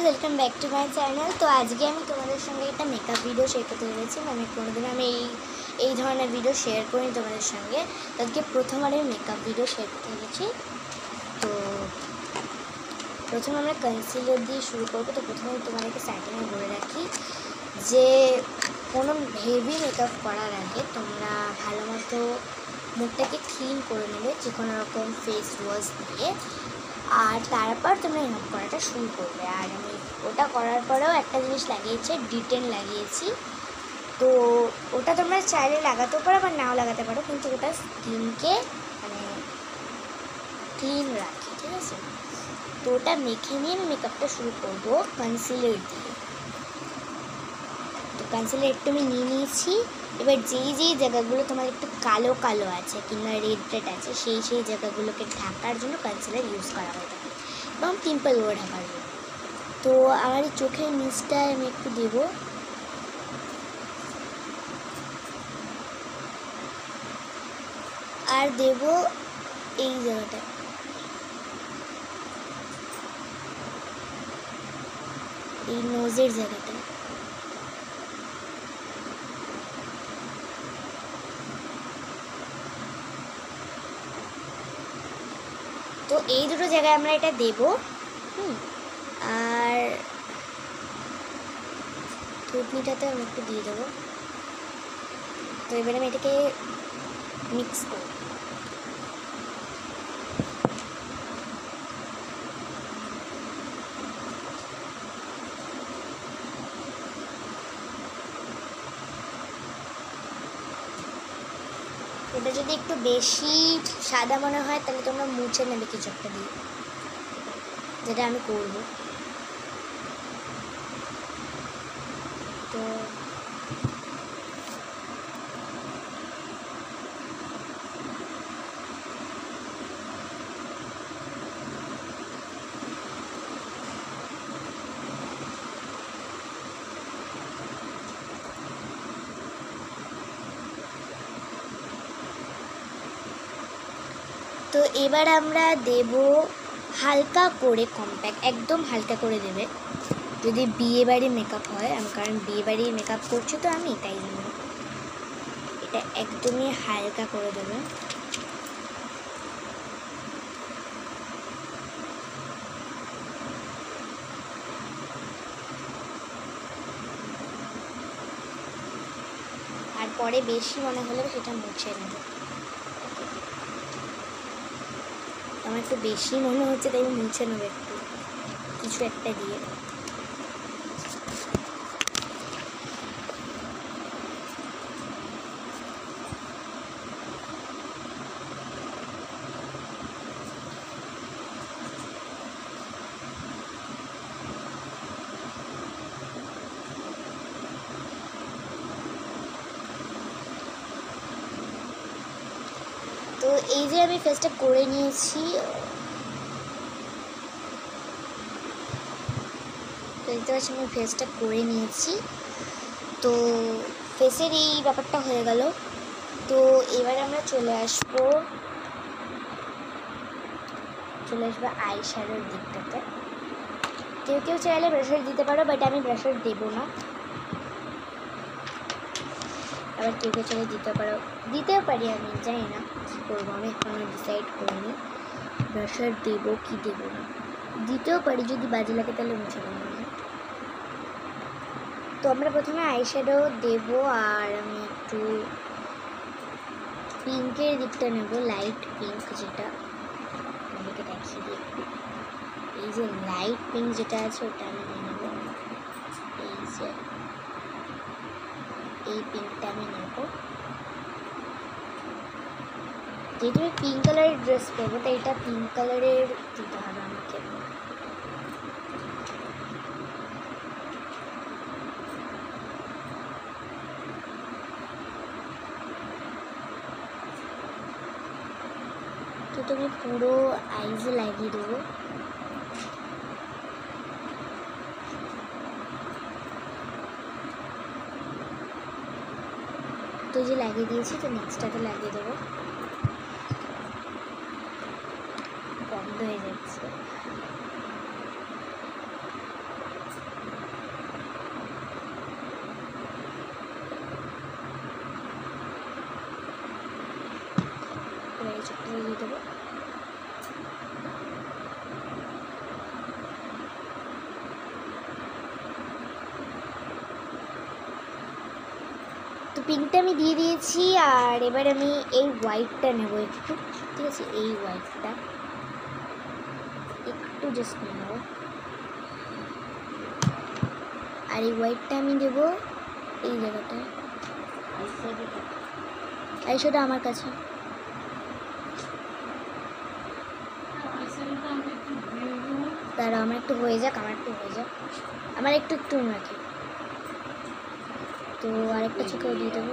Guys, welcome back to my channel. তো আজকে আমি তোমাদের সঙ্গে একটা মেকআপ ভিডিও শেয়ার করতে চলেছি। মানে কোনোদিন আমি এই ধরনের ভিডিও শেয়ার করিনি তোমাদের সঙ্গে। আজকে প্রথমবার আমি মেকআপ ভিডিও শেয়ার করতে চলেছি। তো প্রথমে আমরা কনসিলার দিয়ে শুরু করবো। তো প্রথমে তোমাদেরকে স্টার্টিংয়ে বলে রাখি যে কোনো হেভি মেকআপ করার আগে তোমরা ভালো মতো মুখটাকে ক্লিন করে নেবে যে কোনো রকম ফেস ওয়াশ দিয়ে, আর তারপর তোমরা মেকআপ করাটা শুরু করবে। আর আমি ওটা করার পরেও একটা জিনিস লাগিয়েছি, ডিটেন লাগিয়েছি। তো ওটা তোমরা চাইলে লাগাতেও পারো বা নাও লাগাতে পারো, কিন্তু ওটা স্কিনকে মানে ক্লিন রাখে, ঠিক আছে? তো ওটা মেখে নিয়ে আমি মেকআপটা শুরু করবো কনসিলার দিয়ে। তো কনসিলার একটু আমি নিয়ে নিয়েছি। এবার যেই জায়গাগুলো তোমার একটু কালো কালো আছে কিংবা রেড রেড আছে সেই জায়গাগুলোকে ঢাকার জন্য কনসিলার ইউজ করা হয়ে থাকে, এবং পিম্পলগুলো ঢাকার জন্য। তো আমার এই চোখের নিচটায় আমি একটু দেবো। আর দেব এই জায়গাটা, এই নোজের জায়গাটা। তো এই দুটো জায়গায় আমরা এটা দেবো। আর থুতনিটাতে আমি একটু দিয়ে দেবো। তো এবারে আমি এটাকে মিক্স করব। এটা যদি একটু বেশি সাদা মনে হয় তাহলে তোমরা মুছে নেবে কিছু একটা দিয়ে, যেটা আমি করব। তো তো এবার আমরা দেব হালকা করে কম্প্যাক্ট, একদম হালকা করে দেবে যদি বিয়েবাড়ির মেকআপ হয়। আমি কারণ বিয়েবাড়ির মেকআপ করছি তো আমি, তাই জন্য এটা একদমই হালকা করে দেবে। আর পরে বেশি মনে হলে সেটা মুছে নেবে। আমার একটু বেশি মনে হচ্ছে তাই মুছে নেবে একটু কিছু একটা দিয়ে। তো এই যে আমি ফেসটা করে নিয়েছি, দেখতে পাচ্ছি আমি ফেসটা করে নিয়েছি। তো ফেসের এই ব্যাপারটা হয়ে গেল। তো এবার আমরা চলে আসবো আই শ্যাডোর দিকটাতে। কেউ চাইলে ব্রাশার দিতে পারো, বাট আমি ব্রাশার দেবো না। আবার কেউ চাইলে দিতেও পারি, আমি জানি না কী করবো, আমি এখনো ডিসাইড করিনি ব্রাশার দেবো কি দেবো না। দিতেও পারি, যদি বাজে লাগে তাহলে মুছে দেবো না। তো আমরা প্রথমে আইশ্যাডো দেবো, আর আমি একটু পিঙ্কের দিকটা নেব, লাইট পিঙ্ক যেটা আমাকে দেখিয়ে দিই। এই যে লাইট পিঙ্ক যেটা আছে ওটা আমি নিয়ে নেব। এই যে এই পিঙ্কটা আমি নেব। যেহেতু আমি পিঙ্ক কালারের ড্রেস পরবো তাই এটা পিঙ্ক কালারের দিতে হবে আমাকে। তো তুমি পুরো আইজে লাগিয়ে দেবো। তো যে লাগিয়ে দিয়েছি, তো নেক্সটটাতে লাগিয়ে দেবো। বন্ধ হয়ে যাচ্ছে। পিঙ্কটা আমি দিয়ে দিয়েছি। আর এবার আমি এই হোয়াইটটা নেব একটু, ঠিক আছে, এই হোয়াইটটা একটু জাস্ট নেব। আর এই হোয়াইটটা আমি দেবো এই জায়গাটায়। আইশ্যাডো আমার কাছে। তারা আমার একটু হয়ে যাক, আমার একটু রাখি। তো আরেকটা চোখেও দিয়ে দেবো।